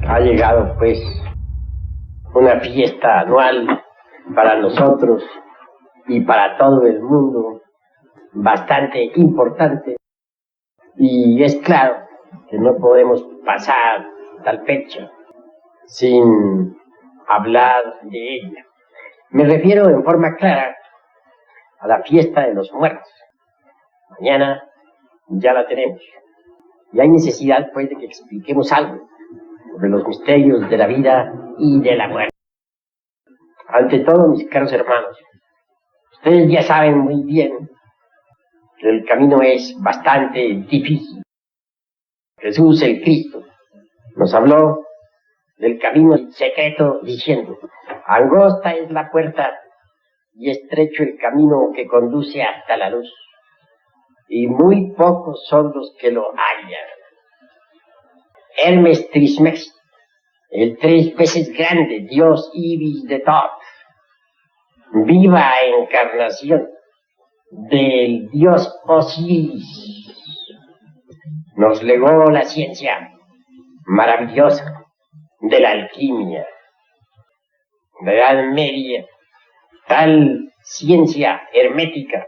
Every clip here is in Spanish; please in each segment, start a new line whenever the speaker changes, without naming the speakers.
Ha llegado pues una fiesta anual para nosotros y para todo el mundo, bastante importante, y es claro que no podemos pasar tal fecha sin hablar de ella. Me refiero en forma clara a la fiesta de los muertos. Mañana ya la tenemos y hay necesidad pues de que expliquemos algo sobre los misterios de la vida y de la muerte. Ante todo, mis caros hermanos, ustedes ya saben muy bien que el camino es bastante difícil. Jesús el Cristo nos habló del camino secreto diciendo: angosta es la puerta y estrecho el camino que conduce hasta la luz, y muy pocos son los que lo hallan. Hermes Trismegisto, el 3 veces grande dios Ibis de Thoth, viva encarnación del dios Osiris, nos legó la ciencia maravillosa de la alquimia. En la Edad Media, tal ciencia hermética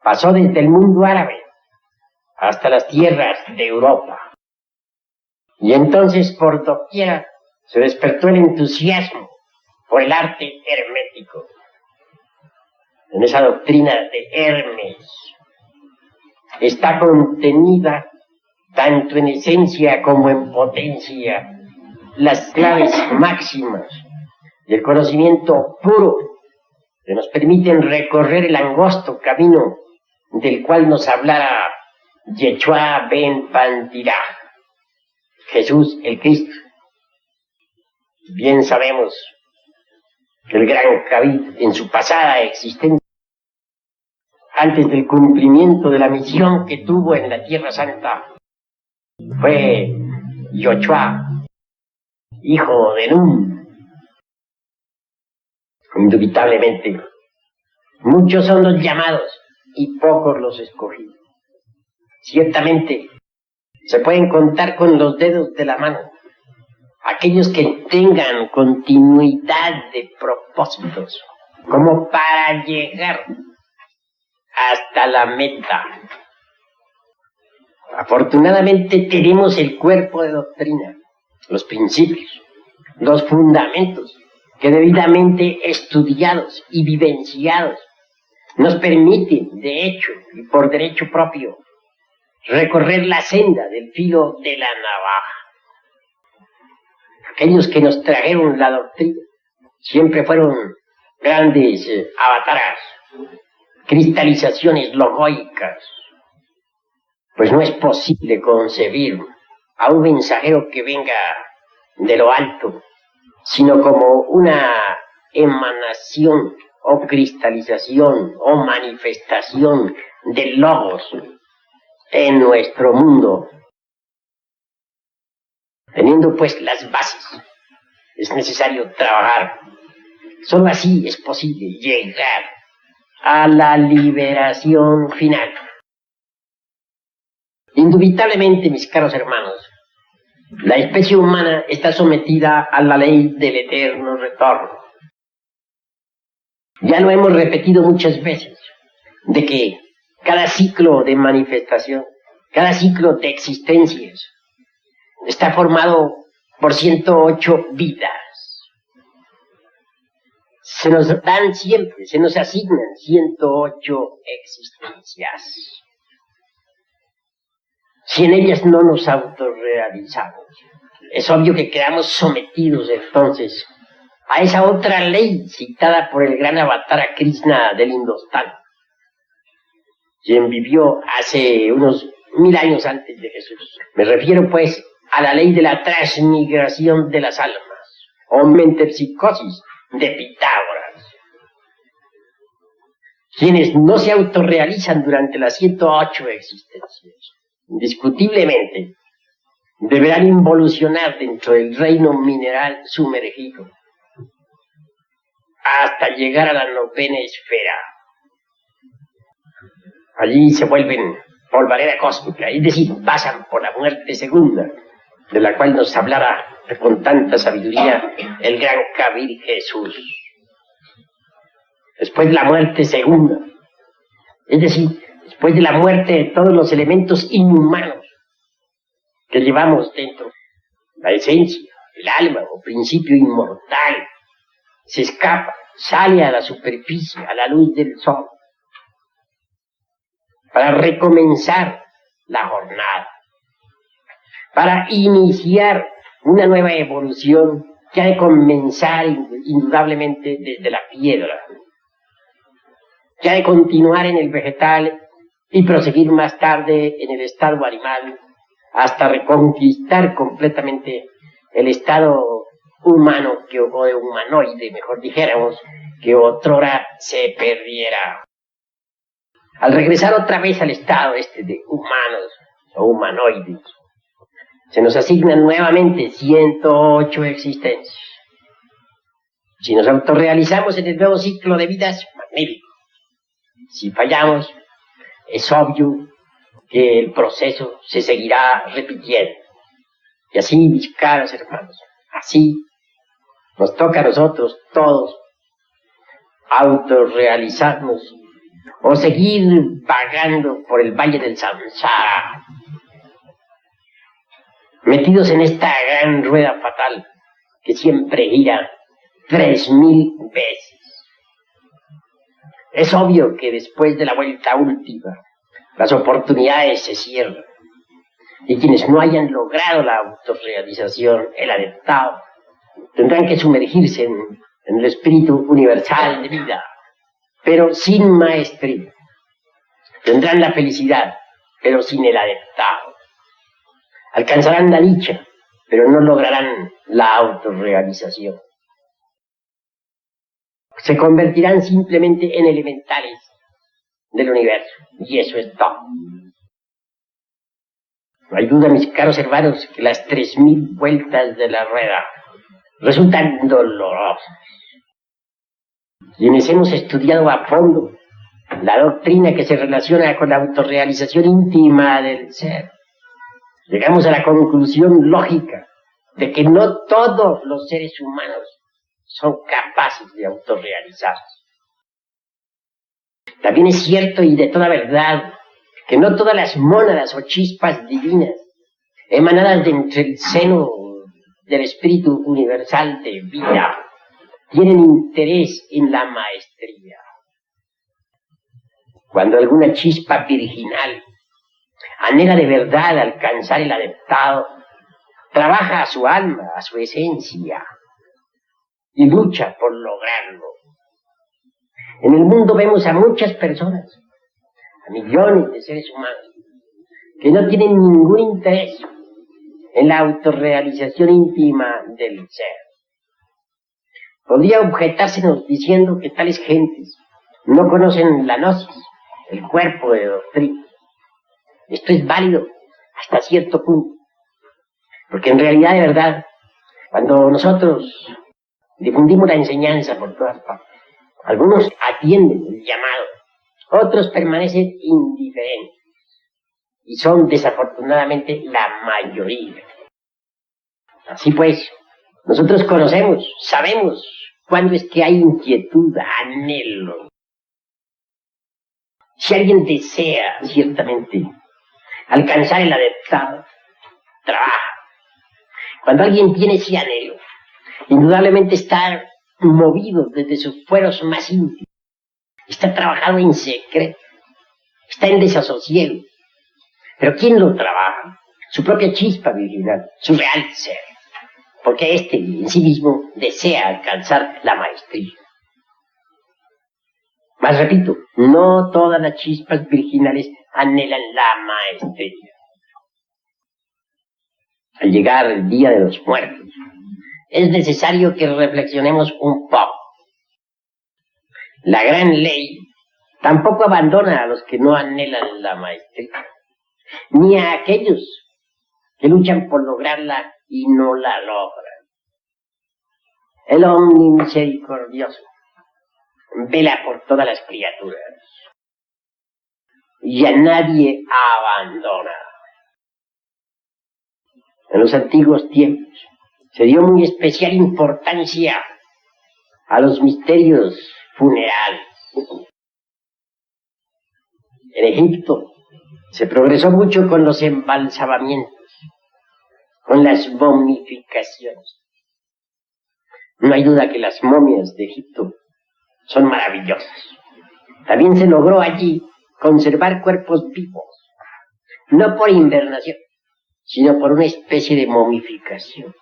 pasó desde el mundo árabe hasta las tierras de Europa. Y entonces por doquiera se despertó el entusiasmo por el arte hermético. En esa doctrina de Hermes está contenida, tanto en esencia como en potencia, las claves máximas del conocimiento puro que nos permiten recorrer el angosto camino del cual nos hablara Yeshua ben Pantirá, Jesús el Cristo. Bien sabemos que el gran David, en su pasada existencia, antes del cumplimiento de la misión que tuvo en la Tierra Santa, fue Yoshua, hijo de Nun. Indubitablemente, muchos son los llamados y pocos los escogidos. Ciertamente, se pueden contar con los dedos de la mano aquellos que tengan continuidad de propósitos, como para llegar hasta la meta. Afortunadamente tenemos el cuerpo de doctrina, los principios, los fundamentos que debidamente estudiados y vivenciados nos permiten, de hecho y por derecho propio, recorrer la senda del filo de la navaja. Aquellos que nos trajeron la doctrina siempre fueron grandes avataras, cristalizaciones logoicas, pues no es posible concebir a un mensajero que venga de lo alto, sino como una emanación o cristalización o manifestación del logos en nuestro mundo. Teniendo pues las bases, es necesario trabajar. Solo así es posible llegar a la liberación final. Indubitablemente, mis caros hermanos, la especie humana está sometida a la ley del eterno retorno. Ya lo hemos repetido muchas veces, de que cada ciclo de manifestación, cada ciclo de existencias, está formado por 108 vidas. Se nos dan siempre, se nos asignan 108 existencias. Si en ellas no nos autorrealizamos, es obvio que quedamos sometidos entonces a esa otra ley citada por el gran avatara Krishna del Indostán, quien vivió hace unos 1000 años antes de Jesús. Me refiero pues a la ley de la transmigración de las almas, o metempsicosis de Pitágoras. Quienes no se autorrealizan durante las 108 existencias, indiscutiblemente, deberán involucionar dentro del reino mineral sumergido hasta llegar a la 9ª esfera. Allí se vuelven polvareda cósmica, es decir, pasan por la muerte segunda, de la cual nos hablará con tanta sabiduría el gran Kabir Jesús. Después de la muerte segunda, es decir, después de la muerte de todos los elementos inhumanos que llevamos dentro, la esencia, el alma o principio inmortal, se escapa, sale a la superficie, a la luz del sol, para recomenzar la jornada, para iniciar una nueva evolución que ha de comenzar indudablemente desde la piedra, que ha de continuar en el vegetal y proseguir más tarde en el estado animal, hasta reconquistar completamente el estado humano, o de humanoide, mejor dijéramos, que otrora se perdiera. Al regresar otra vez al estado de humanos o humanoides, se nos asignan nuevamente 108 existencias. Si nos autorrealizamos en el nuevo ciclo de vida, es magnífico. Si fallamos, es obvio que el proceso se seguirá repitiendo. Y así, mis caros hermanos, así nos toca a nosotros todos autorrealizarnos o seguir vagando por el valle del samsara, metidos en esta gran rueda fatal que siempre gira 3000 veces. Es obvio que después de la vuelta última, las oportunidades se cierran, y quienes no hayan logrado la autorrealización, el adeptado, tendrán que sumergirse en el espíritu universal de vida, pero sin maestría. Tendrán la felicidad, pero sin el adeptado. Alcanzarán la dicha, pero no lograrán la autorrealización. Se convertirán simplemente en elementales del universo, y eso es todo. No hay duda, mis caros hermanos, que las 3000 vueltas de la rueda resultan dolorosas. Quienes hemos estudiado a fondo la doctrina que se relaciona con la autorrealización íntima del ser, llegamos a la conclusión lógica de que no todos los seres humanos son capaces de autorrealizarse. También es cierto y de toda verdad que no todas las mónadas o chispas divinas emanadas de entre el seno del espíritu universal de vida tienen interés en la maestría. Cuando alguna chispa virginal anhela de verdad alcanzar el adeptado, trabaja a su alma, a su esencia, y lucha por lograrlo. En el mundo vemos a muchas personas, a millones de seres humanos, que no tienen ningún interés en la autorrealización íntima del ser. Podría objetársenos diciendo que tales gentes no conocen la gnosis, el cuerpo de doctrina. Esto es válido hasta cierto punto, porque en realidad, de verdad, cuando nosotros difundimos la enseñanza por todas partes, algunos atienden el llamado, otros permanecen indiferentes, y son desafortunadamente la mayoría. Así pues, nosotros conocemos, sabemos cuándo es que hay inquietud, anhelo. Si alguien desea ciertamente alcanzar el adeptado, trabaja. Cuando alguien tiene ese anhelo, indudablemente está movido desde sus fueros más íntimos, está trabajando en secreto, está en desasosiego. Pero ¿quién lo trabaja? Su propia chispa virginal, su real ser, porque éste en sí mismo desea alcanzar la maestría. Mas repito, no todas las chispas virginales anhelan la maestría. Al llegar el día de los muertos, es necesario que reflexionemos un poco. La gran ley tampoco abandona a los que no anhelan la maestría, ni a aquellos que luchan por lograrla y no la logran. El omnimisericordioso vela por todas las criaturas y a nadie abandona. En los antiguos tiempos, se dio muy especial importancia a los misterios funerales. En Egipto se progresó mucho con los embalsamamientos, con las momificaciones. No hay duda que las momias de Egipto son maravillosas. También se logró allí conservar cuerpos vivos, no por invernación, sino por una especie de momificación.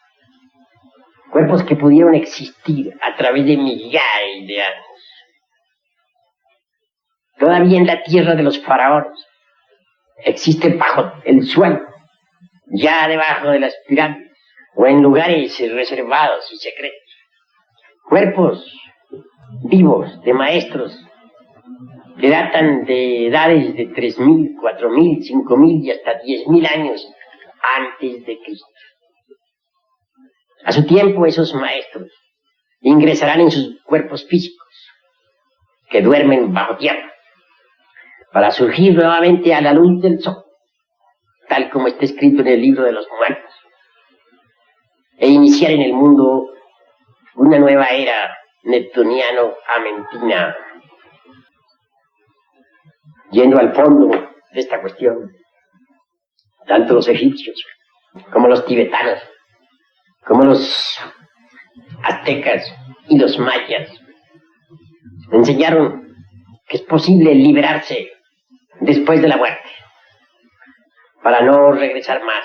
Cuerpos que pudieron existir a través de millares de años. Todavía en la tierra de los faraones existen bajo el suelo, ya debajo de las pirámides, o en lugares reservados y secretos, cuerpos vivos de maestros que datan de edades de 3.000, 4.000, 5.000 y hasta 10.000 años antes de Cristo. A su tiempo esos maestros ingresarán en sus cuerpos físicos, que duermen bajo tierra, para surgir nuevamente a la luz del sol, tal como está escrito en el libro de los muertos, e iniciar en el mundo una nueva era neptuniano-amentina. Yendo al fondo de esta cuestión, tanto los egipcios como los tibetanos, como los aztecas y los mayas, enseñaron que es posible liberarse después de la muerte, para no regresar más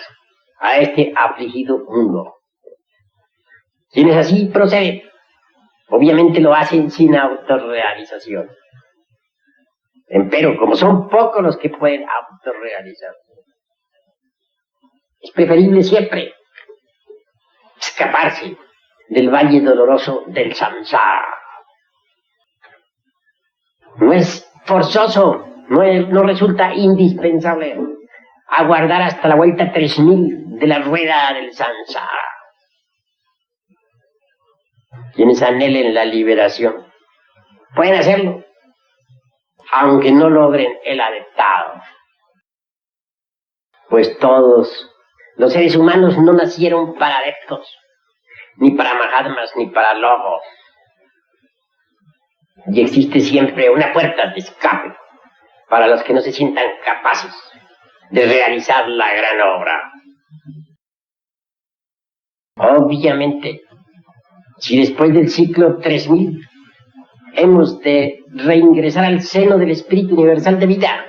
a este afligido mundo. Quienes así proceden, obviamente lo hacen sin autorrealización. Empero, como son pocos los que pueden autorrealizar, es preferible siempre escaparse del valle doloroso del samsara. No es forzoso, no resulta indispensable aguardar hasta la vuelta 3000 de la rueda del samsara. Quienes anhelen la liberación pueden hacerlo, aunque no logren el adeptado. Pues todos los seres humanos no nacieron para adeptos, ni para mahatmas, ni para logos. Y existe siempre una puerta de escape para los que no se sientan capaces de realizar la gran obra. Obviamente, si después del ciclo 3000 hemos de reingresar al seno del espíritu universal de vida,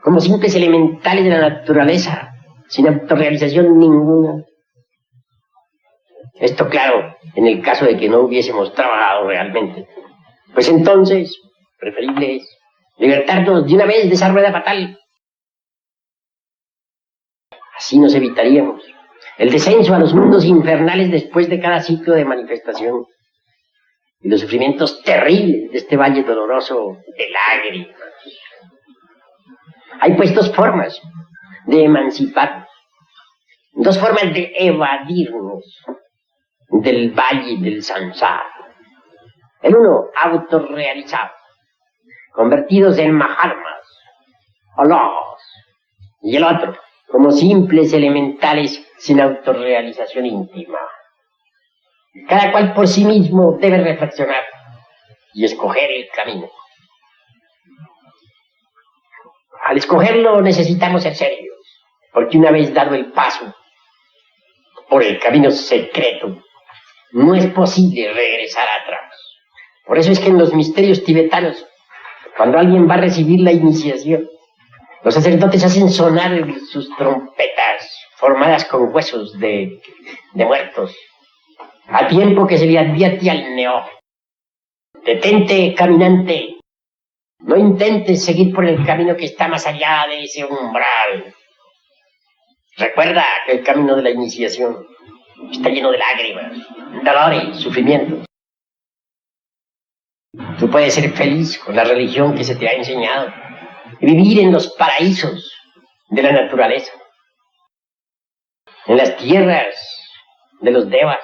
como simples elementales de la naturaleza, sin autorrealización ninguna. Esto, claro, en el caso de que no hubiésemos trabajado realmente. Pues entonces, preferible es libertarnos de una vez de esa rueda fatal. Así nos evitaríamos el descenso a los mundos infernales después de cada ciclo de manifestación y los sufrimientos terribles de este valle doloroso de lágrimas. Hay pues dos formas de emanciparnos, dos formas de evadirnos del valle del samsara. El uno, autorrealizado, convertidos en mahatmas o logos, y el otro, como simples elementales sin autorrealización íntima. Cada cual por sí mismo debe reflexionar y escoger el camino. Al escogerlo necesitamos ser serios, porque una vez dado el paso por el camino secreto, no es posible regresar atrás. Por eso es que en los misterios tibetanos, cuando alguien va a recibir la iniciación, los sacerdotes hacen sonar sus trompetas formadas con huesos de muertos, a tiempo que se le advierte al neófito: detente, caminante, no intentes seguir por el camino que está más allá de ese umbral. Recuerda que el camino de la iniciación está lleno de lágrimas, dolores, sufrimientos. Tú puedes ser feliz con la religión que se te ha enseñado y vivir en los paraísos de la naturaleza, en las tierras de los devas,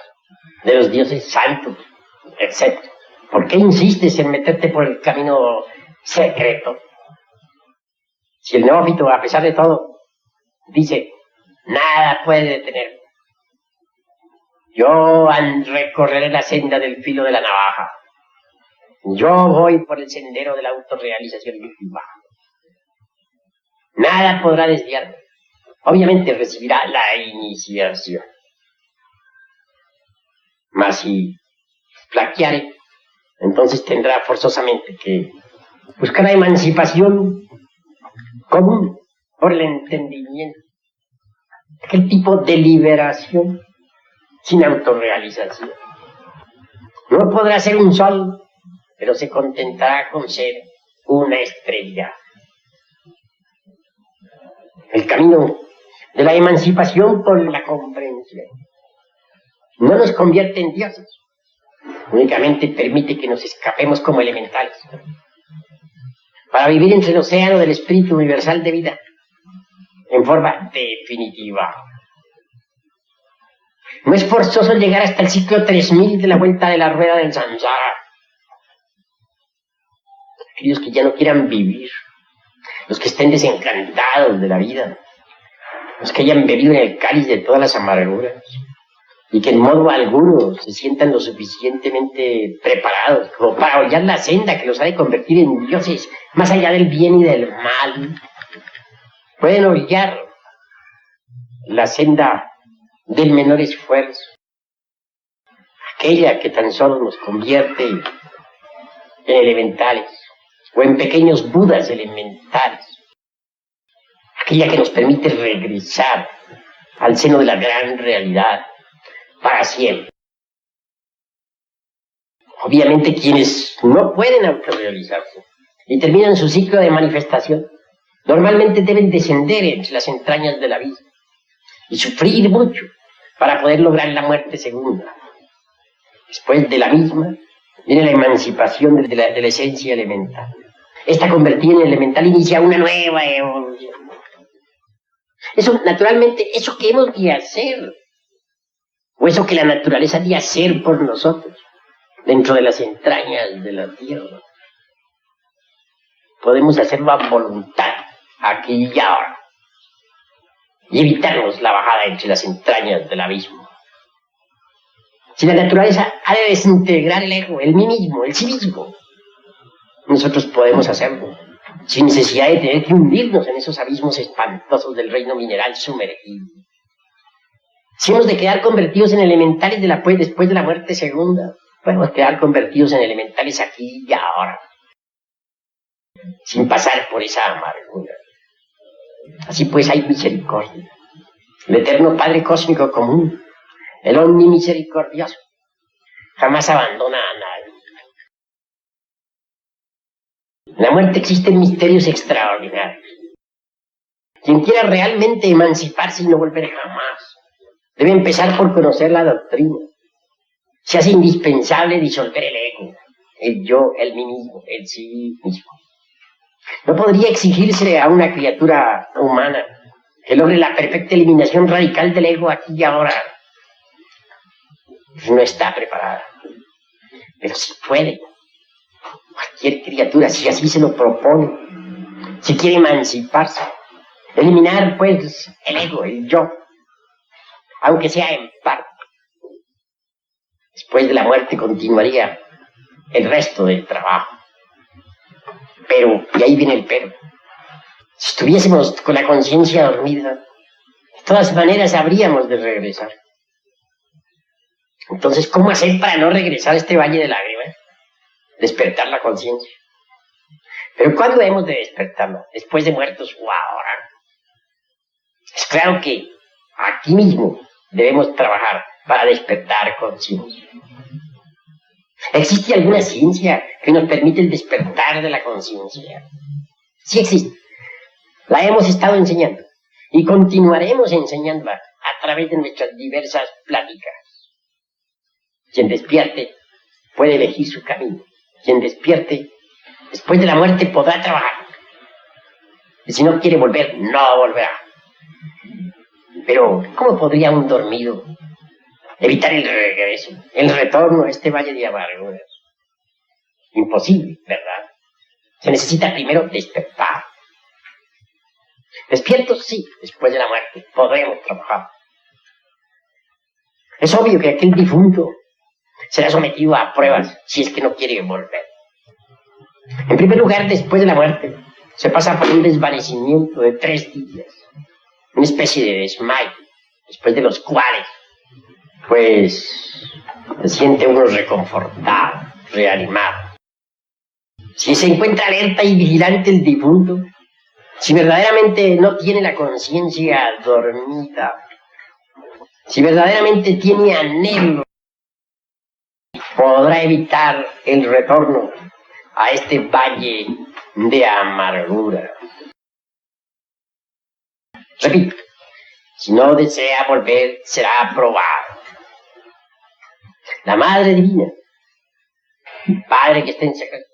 de los dioses santos, etc. ¿Por qué insistes en meterte por el camino secreto? Si el neófito, a pesar de todo, dice: nada puede detenerme, Yo recorreré la senda del filo de la navaja. Yo voy por el sendero de la autorrealización íntima. Nada podrá desviarme. Obviamente recibirá la iniciación. Mas si flaqueare, entonces tendrá forzosamente que buscar la emancipación común por el entendimiento. Aquel tipo de liberación sin autorrealización. No podrá ser un sol, pero se contentará con ser una estrella. El camino de la emancipación por la comprensión no nos convierte en dioses, únicamente permite que nos escapemos como elementales, para vivir entre el océano del espíritu universal de vida, en forma definitiva. No es forzoso llegar hasta el ciclo 3000 de la vuelta de la rueda del samsara. Aquellos que ya no quieran vivir, los que estén desencantados de la vida, los que hayan bebido en el cáliz de todas las amarguras, y que en modo alguno se sientan lo suficientemente preparados como para hollar la senda que los ha de convertir en dioses más allá del bien y del mal, pueden hollar la senda del menor esfuerzo, aquella que tan solo nos convierte en elementales o en pequeños budas elementales, aquella que nos permite regresar al seno de la gran realidad para siempre. Obviamente quienes no pueden autorrealizarse y terminan su ciclo de manifestación, normalmente deben descender entre las entrañas de la vida y sufrir mucho para poder lograr la muerte segunda. Después de la misma viene la emancipación de la esencia elemental. Esta convertida en elemental inicia una nueva evolución. Eso, naturalmente, eso que hemos de hacer, o eso que la naturaleza de hacer por nosotros, dentro de las entrañas de la tierra, podemos hacerlo a voluntad, aquí y ahora, y evitarnos la bajada entre las entrañas del abismo. Si la naturaleza ha de desintegrar el ego, el mí mismo, el sí mismo, nosotros podemos hacerlo, sin necesidad de tener que hundirnos en esos abismos espantosos del reino mineral sumergido. Si hemos de quedar convertidos en elementales después de la muerte segunda, podemos quedar convertidos en elementales aquí y ahora, sin pasar por esa amargura. Así pues hay misericordia. El eterno Padre Cósmico Común, el omnimisericordioso, jamás abandona a nadie. En la muerte existen misterios extraordinarios. Quien quiera realmente emanciparse y no volver jamás, debe empezar por conocer la doctrina. Se hace indispensable disolver el ego, el yo, el mí mismo, el sí mismo. No podría exigirse a una criatura humana que logre la perfecta eliminación radical del ego aquí y ahora. No está preparada. Pero sí puede. Cualquier criatura, si así se lo propone, si quiere emanciparse, eliminar pues el ego, el yo, aunque sea en parte. Después de la muerte continuaría el resto del trabajo. Pero, y ahí viene el pero, si estuviésemos con la conciencia dormida, de todas maneras habríamos de regresar. Entonces, ¿cómo hacer para no regresar a este valle de lágrimas? Despertar la conciencia. Pero ¿cuándo hemos de despertarla? ¿Después de muertos o ahora? Es claro que aquí mismo debemos trabajar para despertar conciencia. ¿Existe alguna ciencia que nos permite el despertar de la conciencia? Sí existe. La hemos estado enseñando y continuaremos enseñándola a través de nuestras diversas pláticas. Quien despierte puede elegir su camino. Quien despierte después de la muerte podrá trabajar. Y si no quiere volver, no volverá. Pero, ¿cómo podría un dormido evitar el regreso, el retorno a este valle de amarguras? Imposible, ¿verdad? Se necesita primero despertar. Despiertos, sí, después de la muerte podremos trabajar. Es obvio que aquel difunto será sometido a pruebas si es que no quiere volver. En primer lugar, después de la muerte, se pasa por un desvanecimiento de 3 días, una especie de desmayo, después de los cuales, pues, se siente uno reconfortado, reanimado. Si se encuentra alerta y vigilante el difunto, si verdaderamente no tiene la conciencia dormida, si verdaderamente tiene anhelo, podrá evitar el retorno a este valle de amargura. Repito, si no desea volver, será aprobado. La Madre Divina, el Padre que está en secreto,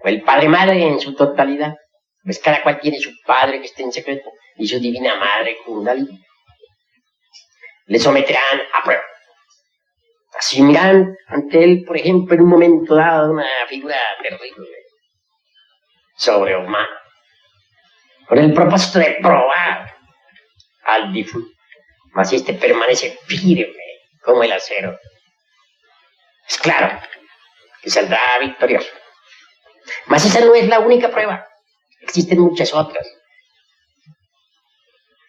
o el Padre Madre en su totalidad, pues cada cual tiene su Padre que está en secreto y su Divina Madre Kundalini. Le someterán a prueba. Asumirán ante él, por ejemplo, en un momento dado, una figura terrible, sobrehumana, con el propósito de probar al difunto, mas este permanece firme como el acero. Es claro que saldrá victorioso. Mas esa no es la única prueba. Existen muchas otras.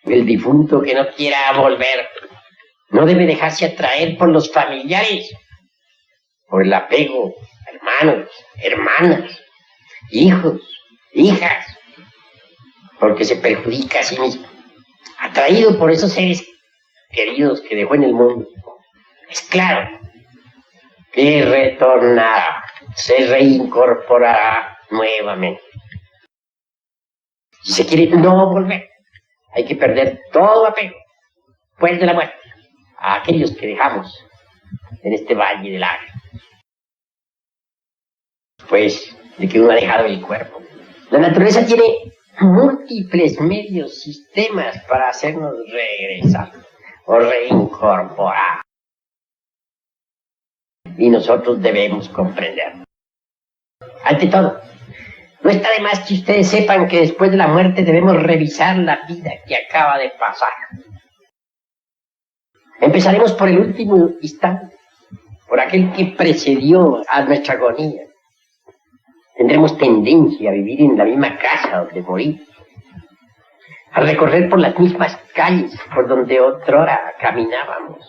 El difunto que no quiera volver no debe dejarse atraer por los familiares, por el apego a hermanos, hermanas, hijos, hijas, porque se perjudica a sí mismo. Atraído por esos seres queridos que dejó en el mundo, es claro que retornará, se reincorporará nuevamente. Si se quiere no volver, hay que perder todo apego, después de la muerte, a aquellos que dejamos en este valle de lágrimas. Pues de que uno ha dejado el cuerpo. La naturaleza tiene múltiples medios, sistemas para hacernos regresar o reincorporar. Y nosotros debemos comprender. Ante todo, no está de más que ustedes sepan que después de la muerte debemos revisar la vida que acaba de pasar. Empezaremos por el último instante, por aquel que precedió a nuestra agonía. Tendremos tendencia a vivir en la misma casa donde morimos, a recorrer por las mismas calles por donde otrora caminábamos.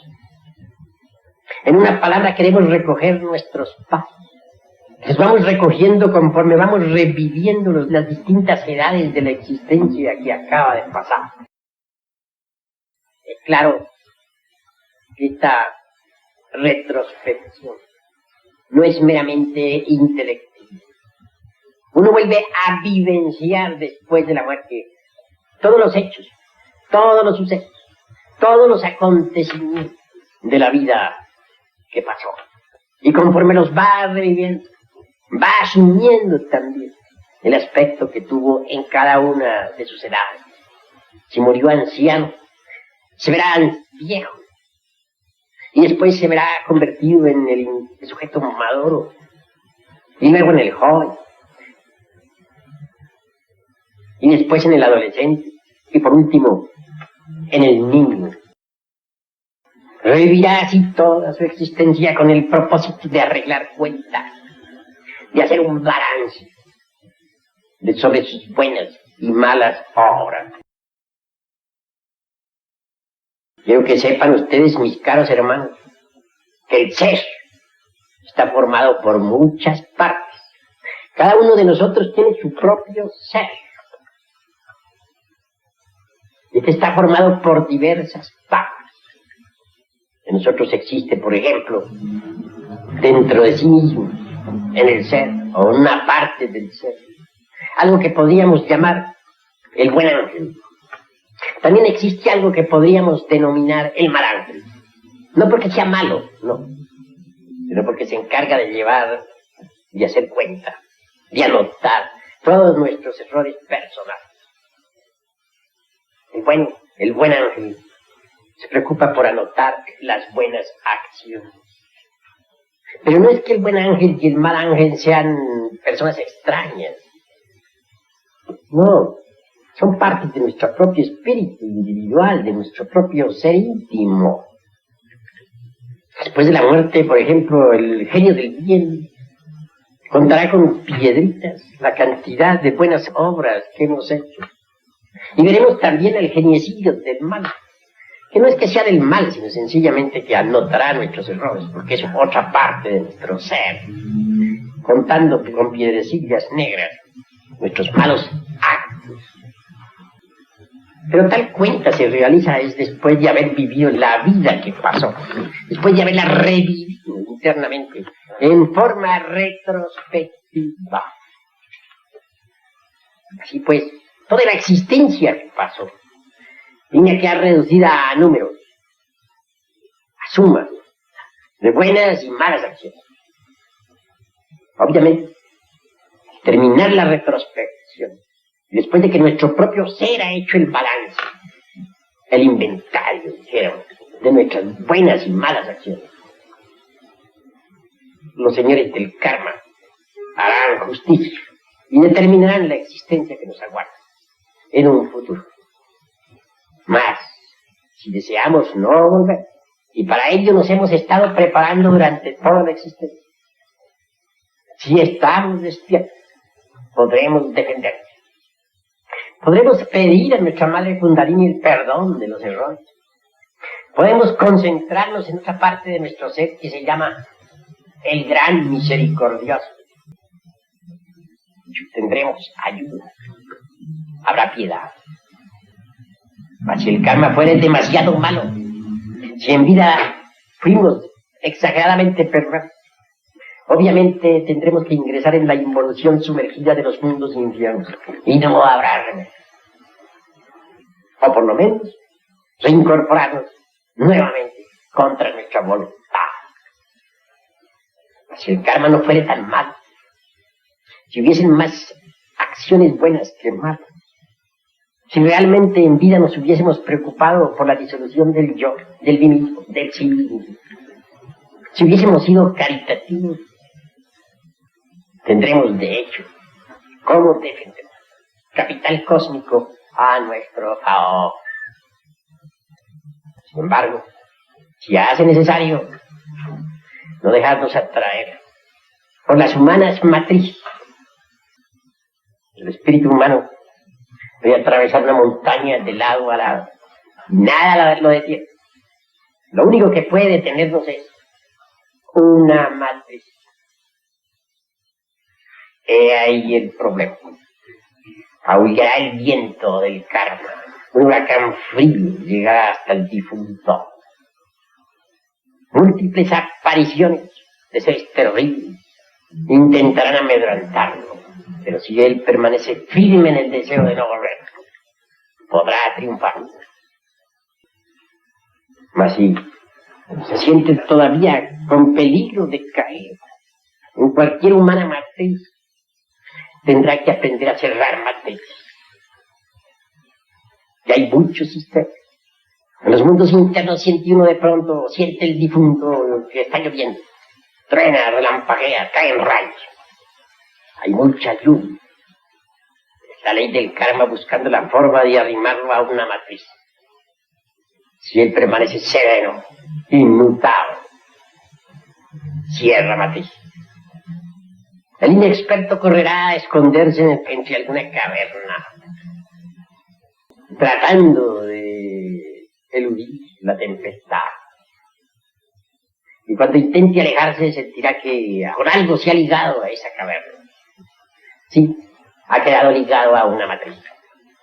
En una palabra, queremos recoger nuestros pasos. Los vamos recogiendo conforme vamos reviviendo las distintas edades de la existencia que acaba de pasar. Es claro que esta retrospección no es meramente intelectiva. Uno vuelve a vivenciar después de la muerte todos los hechos, todos los sucesos, todos los acontecimientos de la vida que pasó. Y conforme los va reviviendo, va asumiendo también el aspecto que tuvo en cada una de sus edades. Si murió anciano, se verá viejo. Y después se verá convertido en el sujeto maduro. Y luego en el joven. Y después en el adolescente. Y por último, en el niño. Revivirá así toda su existencia con el propósito de arreglar cuentas, de hacer un balance sobre sus buenas y malas obras. Quiero que sepan ustedes, mis caros hermanos, que el ser está formado por muchas partes. Cada uno de nosotros tiene su propio ser. Este está formado por diversas partes. En nosotros existe, por ejemplo, dentro de sí mismo, en el ser, o una parte del ser, algo que podríamos llamar el buen ángel. También existe algo que podríamos denominar el mal ángel. No porque sea malo, no, sino porque se encarga de llevar, de hacer cuenta, de anotar todos nuestros errores personales. El buen ángel se preocupa por anotar las buenas acciones. Pero no es que el buen ángel y el mal ángel sean personas extrañas. No, son partes de nuestro propio espíritu individual, de nuestro propio ser íntimo. Después de la muerte, por ejemplo, el genio del bien contará con piedritas la cantidad de buenas obras que hemos hecho. Y veremos también el geniecillo del mal, que no es que sea del mal, sino sencillamente que anotará nuestros errores, porque es otra parte de nuestro ser, contando con piedrecillas negras nuestros malos actos. Pero tal cuenta se realiza es después de haber vivido la vida que pasó, después de haberla revivido internamente, en forma retrospectiva. Así pues, toda la existencia que pasó tiene que quedar reducida a números, a sumas de buenas y malas acciones. Obviamente, terminar la retrospección, después de que nuestro propio ser ha hecho el balance, el inventario, dijéramos, de nuestras buenas y malas acciones, los señores del karma harán justicia y determinarán la existencia que nos aguarda en un futuro. Mas, si deseamos no volver, y para ello nos hemos estado preparando durante toda la existencia, si estamos despiertos, podremos defendernos. Podremos pedir a nuestra Madre Kundalini el perdón de los errores. Podemos concentrarnos en otra parte de nuestro ser que se llama el Gran Misericordioso. Tendremos ayuda. Habrá piedad. Mas si el karma fuera demasiado malo, si en vida fuimos exageradamente perversos, obviamente tendremos que ingresar en la involución sumergida de los mundos infiernos y no habrá remedio. O por lo menos reincorporarnos nuevamente contra nuestra voluntad. Si el karma no fuera tan malo, si hubiesen más acciones buenas que malas, si realmente en vida nos hubiésemos preocupado por la disolución del yo, del mí mismo, del sí mismo, si hubiésemos sido caritativos, tendremos de hecho cómo defender capital cósmico a nuestro favor. Sin embargo, si hace necesario no dejarnos atraer por las humanas matrices, el espíritu humano puede atravesar una montaña de lado a lado, nada lo detiene. Lo único que puede detenernos es una matriz. He ahí el problema. Aullará el viento del karma, un huracán frío llegará hasta el difunto. Múltiples apariciones de seres terribles intentarán amedrentarlo, pero si él permanece firme en el deseo de no volver, podrá triunfar. Mas si se siente todavía con peligro de caer en cualquier humana matriz, tendrá que aprender a cerrar matrices. Y hay muchos sistemas. En los mundos internos siente uno de pronto, siente el difunto que está lloviendo, truena, relampaguea, caen rayos. Hay mucha lluvia. Es la ley del karma buscando la forma de arrimarlo a una matriz. Si él permanece sereno, inmutable, cierra matriz. El inexperto correrá a esconderse entre alguna caverna, tratando de eludir la tempestad. Y cuando intente alejarse sentirá que con algo se ha ligado a esa caverna. Sí, ha quedado ligado a una matriz,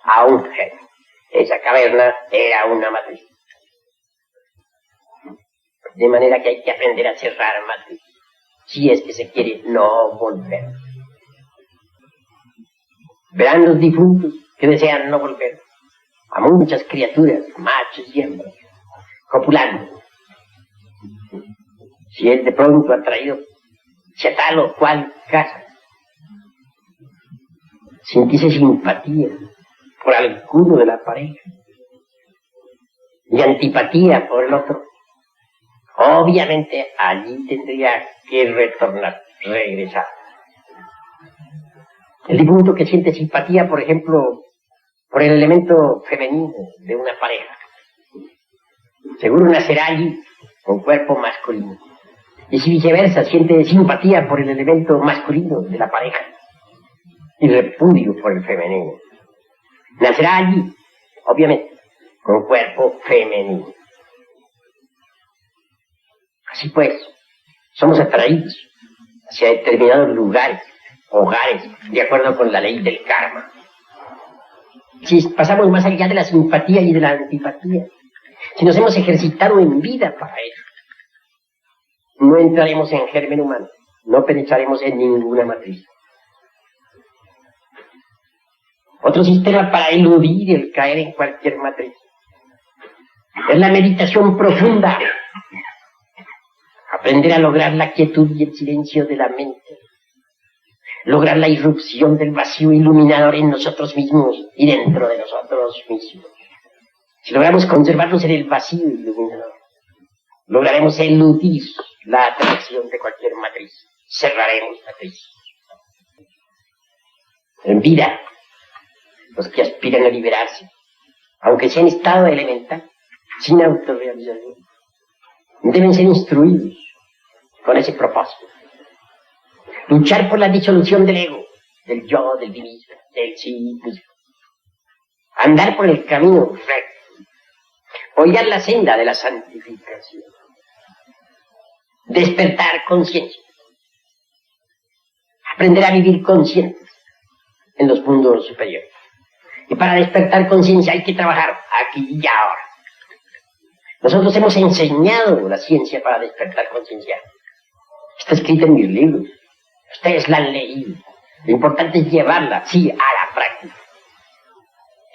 a un gen. Esa caverna era una matriz. De manera que hay que aprender a cerrar matriz, si es que se quiere no volver. Verán los difuntos que desean no volver a muchas criaturas, machos y hembras, copulando. Si él de pronto ha traído hacia tal o cual casa, sintiese simpatía por alguno de la pareja y antipatía por el otro, obviamente allí tendría que retornar, regresar. El difunto que siente simpatía, por ejemplo, por el elemento femenino de una pareja, seguro nacerá allí con cuerpo masculino. Y si viceversa siente simpatía por el elemento masculino de la pareja y repudio por el femenino, nacerá allí, obviamente, con cuerpo femenino. Así pues, somos atraídos hacia determinados lugares, hogares, de acuerdo con la ley del karma. Si pasamos más allá de la simpatía y de la antipatía, si nos hemos ejercitado en vida para eso, no entraremos en germen humano, no penetraremos en ninguna matriz. Otro sistema para eludir el caer en cualquier matriz es la meditación profunda. Aprender a lograr la quietud y el silencio de la mente. Lograr la irrupción del vacío iluminador en nosotros mismos y dentro de nosotros mismos. Si logramos conservarnos en el vacío iluminador, lograremos eludir la atracción de cualquier matriz. Cerraremos matriz. En vida, los que aspiran a liberarse, aunque sea en estado elemental, sin autorrealización, deben ser instruidos con ese propósito. Luchar por la disolución del ego, del yo, del mí mismo, del sí mismo. Andar por el camino recto. Hollar la senda de la santificación. Despertar conciencia. Aprender a vivir conscientes en los mundos superiores. Y para despertar conciencia hay que trabajar aquí y ahora. Nosotros hemos enseñado la ciencia para despertar conciencia. Está escrita en mis libros. Ustedes la han leído. Lo importante es llevarla, sí, a la práctica.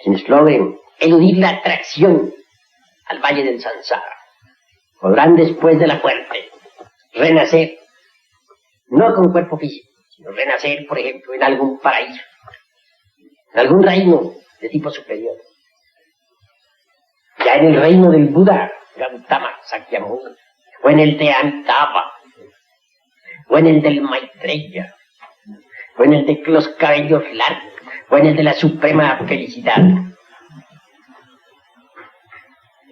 Quienes logren eludir la atracción al valle del Sansara podrán después de la muerte renacer, no con cuerpo físico, sino renacer, por ejemplo, en algún paraíso, en algún reino de tipo superior. Ya en el reino del Buda, Gautama, Sakyamuni, o en el de Amitabha, o en el del Maitreya, o en el de los cabellos largos, o en el de la suprema felicidad.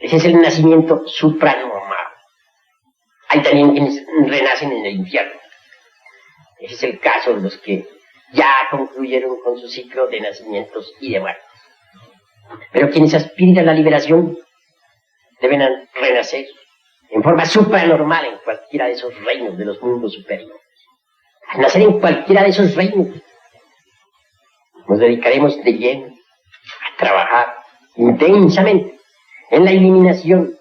Ese es el nacimiento supranormal. Hay también quienes renacen en el infierno. Ese es el caso de los que ya concluyeron con su ciclo de nacimientos y de muertes. Pero quienes aspiran a la liberación deben renacer en forma supranormal en cualquiera de esos reinos de los mundos superiores. Al nacer en cualquiera de esos reinos, nos dedicaremos de lleno a trabajar intensamente en la eliminación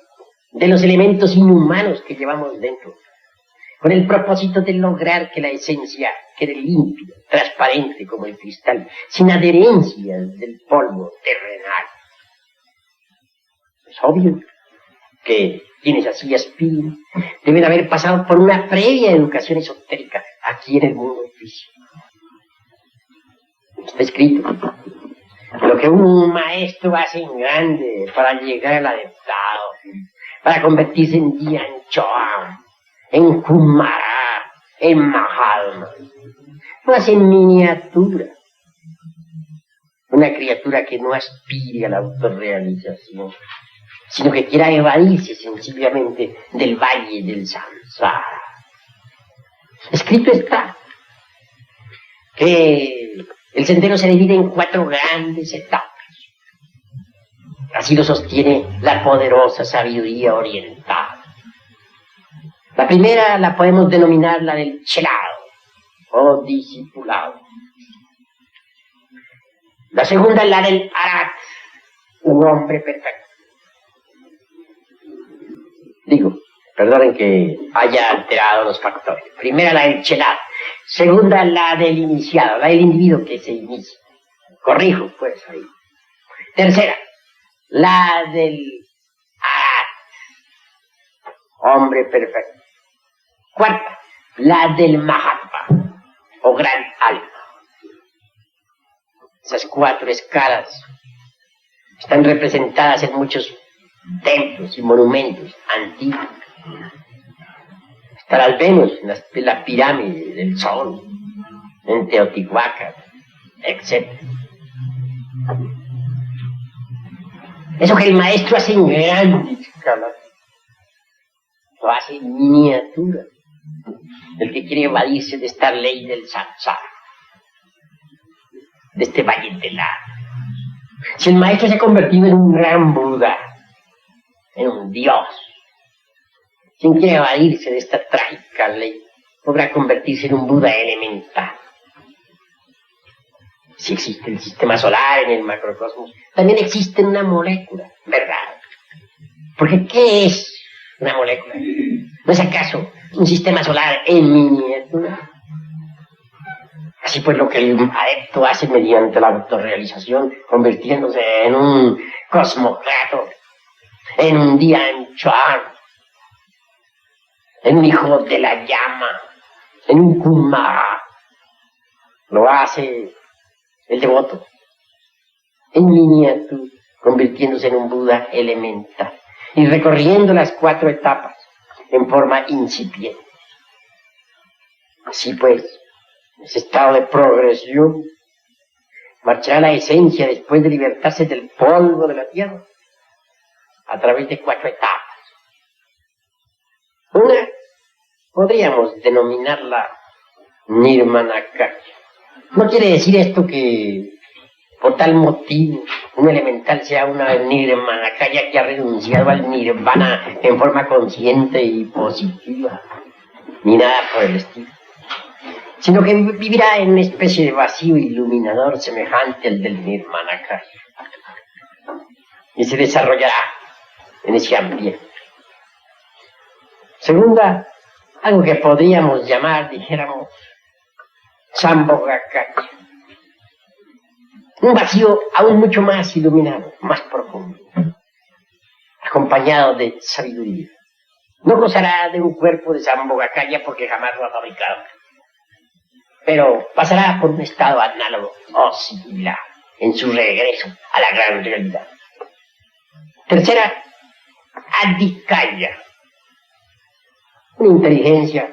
de los elementos inhumanos que llevamos dentro, con el propósito de lograr que la esencia quede limpia, transparente como el cristal, sin adherencias del polvo terrenal. Es obvio que quienes así aspiran deben haber pasado por una previa educación esotérica aquí en el mundo físico. Está escrito lo que un maestro hace en grande para llegar al adeptado, para convertirse en Dian Choa, en Kumara, en Mahalma. Lo hace en miniatura. Una criatura que no aspire a la autorrealización, sino que quiera evadirse sencillamente del valle del Samsara. Escrito está que el sendero se divide en 4 grandes etapas. Así lo sostiene la poderosa sabiduría oriental. La primera la podemos denominar la del chelado o discipulado. La segunda la del arat, un hombre perfecto. Digo, perdonen que haya alterado los factores. Primera la del chelado. Segunda la del iniciado, la del individuo que se inicia. Corrijo, pues ahí. Tercera, la del arat, hombre perfecto. Cuarta, la del Mahatma, o gran alma. Esas 4 escalas están representadas en muchos templos y monumentos antiguos. Hasta las vemos en la pirámide del Sol, en Teotihuacán, etc. Eso que el maestro hace en grandes escalas, lo hace en miniatura. El que quiere evadirse de esta ley del samsara, de este valle de la... Si el maestro se ha convertido en un gran Buda, en un Dios, quien quiere evadirse de esta trágica ley, podrá convertirse en un Buda elemental. Si existe el sistema solar en el macrocosmos, también existe una molécula, ¿verdad? Porque ¿qué es una molécula? ¿No es acaso un sistema solar en miniatura? Así pues, lo que el adepto hace mediante la autorrealización, convirtiéndose en un cosmocrato, en un Dianchuan, en un hijo de la llama, en un Kumara, lo hace el devoto, en miniatura, convirtiéndose en un Buda elemental y recorriendo las 4 etapas en forma incipiente. Así pues, ese estado de progresión marchará la esencia después de libertarse del polvo de la tierra a través de 4 etapas. Una podríamos denominarla Nirmanakaya. No quiere decir esto que por tal motivo un elemental sea una Nirmanakaya que ha renunciado al nirvana en forma consciente y positiva, ni nada por el estilo, sino que vivirá en una especie de vacío iluminador semejante al del Nirmanakaya y se desarrollará en ese ambiente. Segunda, algo que podríamos llamar, dijéramos, Sambhogakaya. Un vacío aún mucho más iluminado, más profundo, acompañado de sabiduría. No gozará de un cuerpo de Sambhogakaya porque jamás lo ha fabricado, pero pasará por un estado análogo o similar en su regreso a la gran realidad. Tercera, Adhikaya. Una inteligencia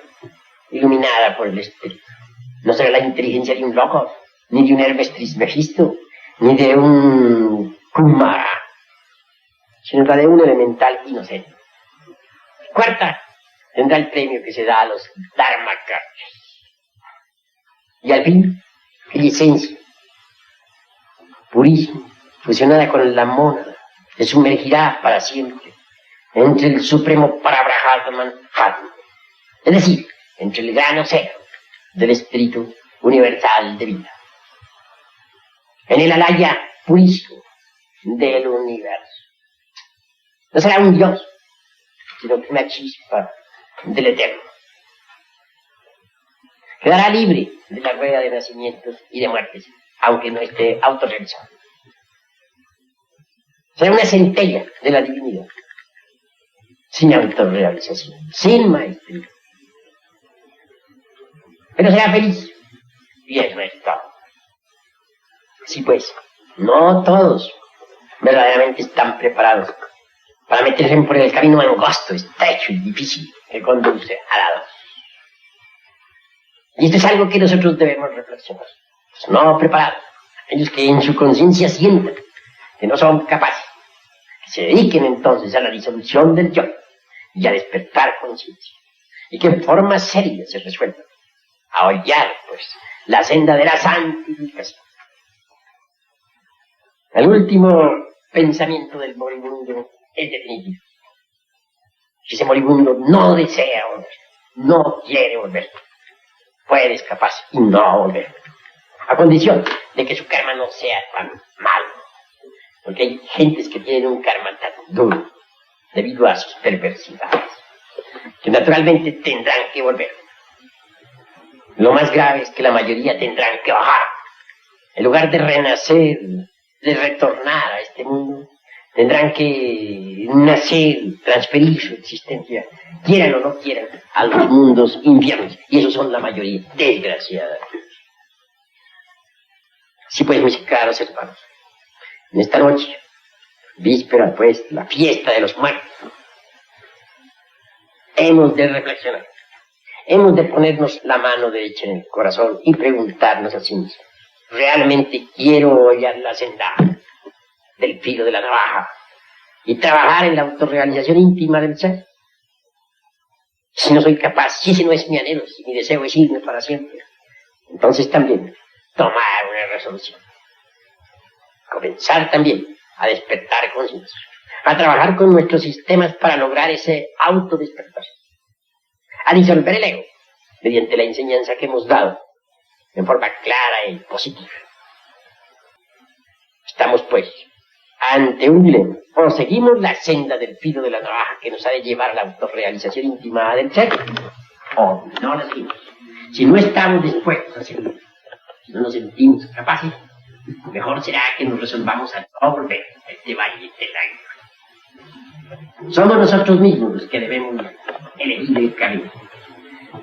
iluminada por el espíritu. No será la inteligencia de un loco, ni de un Hermes Trismegisto, ni de un Kumara, sino la de un elemental inocente. Cuarta, tendrá el premio que se da a los Dharmakayas. Y al fin, la esencia, purísima, fusionada con la mónada, se sumergirá para siempre entre el supremo Parabrahman Atma, es decir, entre el gran océano del espíritu universal de vida, en el alaya purísimo del universo. No será un Dios, sino una chispa del eterno. Quedará libre de la rueda de nacimientos y de muertes, aunque no esté autorrealizado. Será una centella de la divinidad, sin autorrealización, sin maestría. Pero será feliz, y eso es todo. Así pues, no todos verdaderamente están preparados para meterse por el camino angosto, estrecho y difícil que conduce a la luz. Y esto es algo que nosotros debemos reflexionar. Los no preparados, aquellos que en su conciencia sientan que no son capaces, que se dediquen entonces a la disolución del yo y a despertar conciencia, y que en forma seria se resuelvan a hollar, pues, la senda de la santificación. El último pensamiento del moribundo es definitivo. Si ese moribundo no desea volver, no quiere volver, puede escaparse y no volver, a condición de que su karma no sea tan malo, porque hay gentes que tienen un karma tan duro debido a sus perversidades, que naturalmente tendrán que volver. Lo más grave es que la mayoría tendrán que bajar. En lugar de renacer, de retornar a este mundo, tendrán que nacer, transferir su existencia, quieran o no quieran, a los mundos infiernos. Y esos son la mayoría, desgraciadamente. Así pues, mis caros hermanos, en esta noche, víspera pues, la fiesta de los muertos, hemos de reflexionar. Hemos de ponernos la mano derecha en el corazón y preguntarnos así mismos: ¿realmente quiero hollar la senda del filo de la navaja y trabajar en la autorrealización íntima del ser? Si no soy capaz, si ese no es mi anhelo, si mi deseo es irme para siempre, entonces también tomar una resolución. Comenzar también a despertar conciencia, a trabajar con nuestros sistemas para lograr ese autodespertar, a disolver el ego mediante la enseñanza que hemos dado en forma clara y positiva. Estamos, pues, ante un dilema. O seguimos la senda del filo de la navaja que nos ha de llevar a la autorrealización íntima del ser, o no la seguimos. Si no estamos dispuestos a seguir, si no nos sentimos capaces, mejor será que nos resolvamos a no volver a este valle de lágrimas. Somos nosotros mismos los que debemos elegir el camino.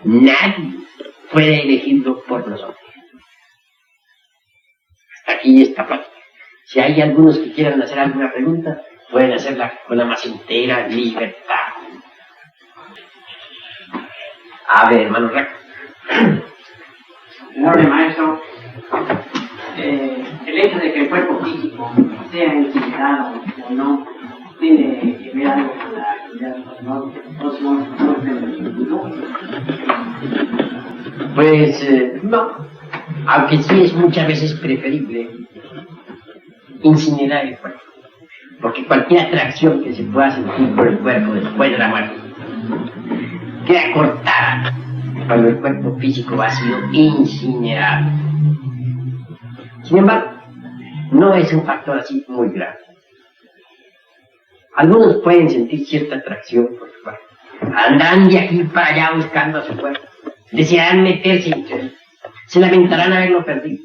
Nadie puede elegirlo por nosotros. Hasta aquí esta plática. Si hay algunos que quieran hacer alguna pregunta, pueden hacerla con la más entera libertad. A ver, hermano Raco.
Señor maestro, el hecho de que el cuerpo físico sea incinerado o no, ¿tiene que ver algo con la actividad no?
Pues no, aunque sí es muchas veces preferible incinerar el cuerpo, porque cualquier atracción que se pueda sentir por el cuerpo después de la muerte queda cortada cuando el cuerpo físico ha sido incinerado. Sin embargo, no es un factor así muy grave. Algunos pueden sentir cierta atracción por su cuerpo, andarán de aquí para allá buscando a su cuerpo, desearán meterse en él, se lamentarán haberlo perdido.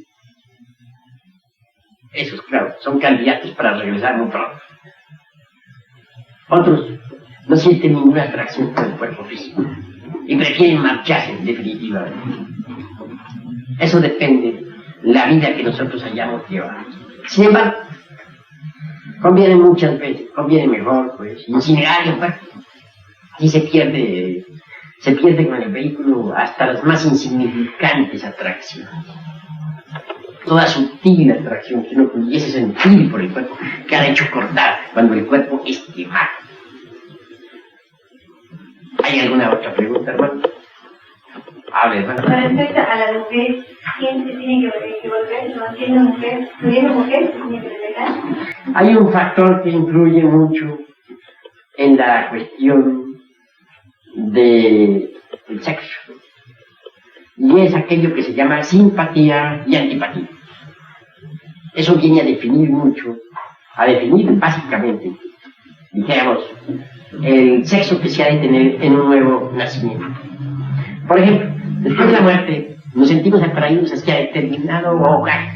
Esos, claro, son candidatos para regresar muy pronto. Otros no sienten ninguna atracción por el cuerpo físico y prefieren marcharse definitivamente. Eso depende de la vida que nosotros hayamos llevado. Sin embargo, conviene muchas veces, conviene mejor, pues, incinerar el cuerpo. Así se pierde con el vehículo hasta las más insignificantes atracciones. Toda sutil atracción que uno pudiese sentir por el cuerpo queda hecho cortar cuando el cuerpo es quemado. ¿Hay alguna otra pregunta, hermano? Hable, hermano.
Con respecto a la mujer, ¿quién se tiene que volver? ¿No siendo mujer? ¿Siendo mujer? ¿Tiene que regresar?
Hay un factor que influye mucho en la cuestión del sexo. Y es aquello que se llama simpatía y antipatía. Eso viene a definir mucho, a definir básicamente, dijéramos, el sexo que se ha de tener en un nuevo nacimiento. Por ejemplo, después de la muerte nos sentimos atraídos hacia determinado hogar.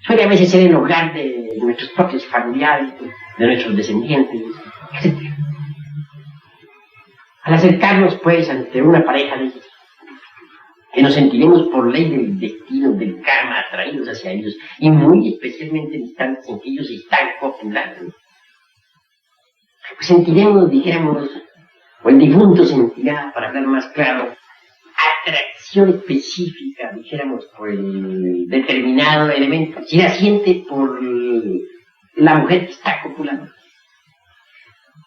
Suele a veces ser el hogar de nuestros propios familiares, de nuestros descendientes, etc. Al acercarnos, pues, ante una pareja de ellos, que nos sentiremos por ley del destino, del karma, atraídos hacia ellos, y muy especialmente en instantes en que ellos están copulando, pues sentiremos, dijéramos, o el difunto sentirá, para hablar más claro, atracción específica, dijéramos, por el determinado elemento. Si la siente por la mujer que está copulando,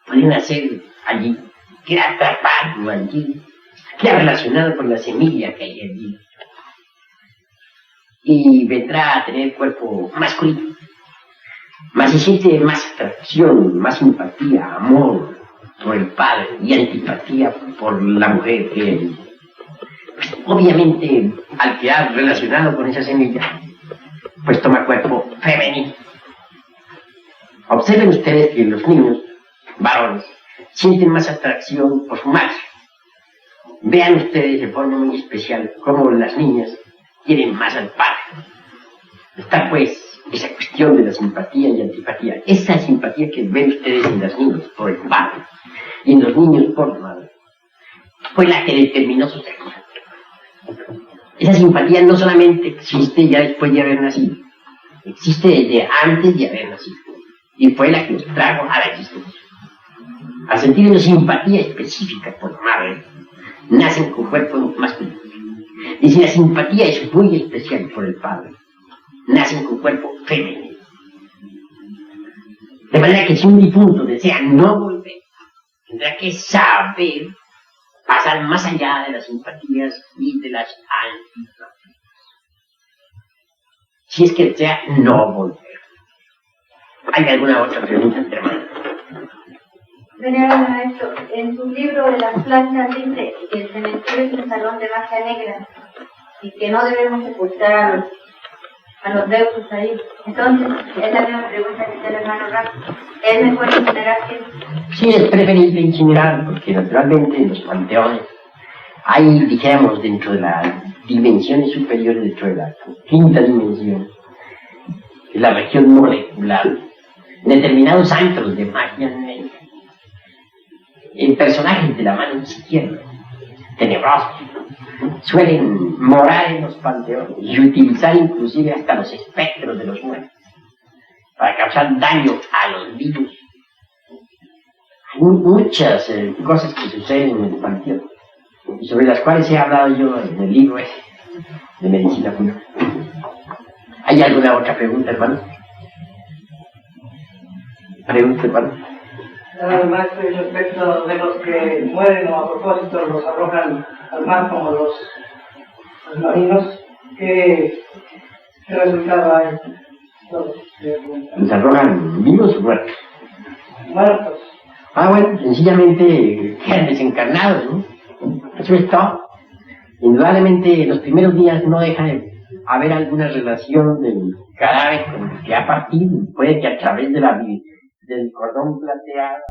pueden hacer allí, queda atrapado allí, queda relacionado con la semilla que hay allí, y vendrá a tener cuerpo masculino, más se siente más atracción, más simpatía, amor por el padre y antipatía por la mujer que él. Obviamente, al quedar relacionado con esa semilla, pues toma cuerpo femenino. Observen ustedes que los niños, varones, sienten más atracción por su madre. Vean ustedes de forma muy especial cómo las niñas quieren más al padre. Está pues esa cuestión de la simpatía y antipatía. Esa simpatía que ven ustedes en las niñas por el padre y en los niños por la madre fue la que determinó su sexo. Esa simpatía no solamente existe ya después de haber nacido, existe desde antes de haber nacido y fue la que nos trajo a la existencia. Al sentir una simpatía específica por la madre, nacen con cuerpo masculino. Y si la simpatía es muy especial por el padre, nacen con cuerpo femenino. De manera que si un difunto desea no volver, tendrá que saber pasar más allá de las simpatías y de las antipatías. Si es que desea no volver. ¿Hay alguna otra pregunta, hermano?
Venerable maestro, en su libro de las plantas dice que el cementerio es un salón de magia negra y que no debemos sepultar a los deudos ahí. Entonces, es la misma pregunta que hizo el hermano Rafa. ¿Es mejor incinerar que...?
Sí, es preferible incinerar, porque naturalmente en los panteones hay, dijéramos, dentro de las dimensiones superiores, dentro de la quinta dimensión, de la región molecular, determinados antros de magia negra, en personajes de la mano izquierda, tenebrosos, suelen morar en los panteones y utilizar inclusive hasta los espectros de los muertos para causar daño a los vivos. Hay muchas cosas que suceden en el panteón y sobre las cuales he hablado yo en el libro ese de medicina pura. ¿Hay alguna otra pregunta, hermano? Pregunta, hermano.
Maestro, respecto de los que mueren o a propósito los arrojan al mar como los marinos, ¿qué resultado hay?
¿Los arrojan vivos o muertos?
Muertos.
Ah, bueno, sencillamente quedan desencarnados, ¿no? Eso es todo. Indudablemente, los primeros días no deja de haber alguna relación del cadáver con el que ha partido. Puede que a través de del cordón plateado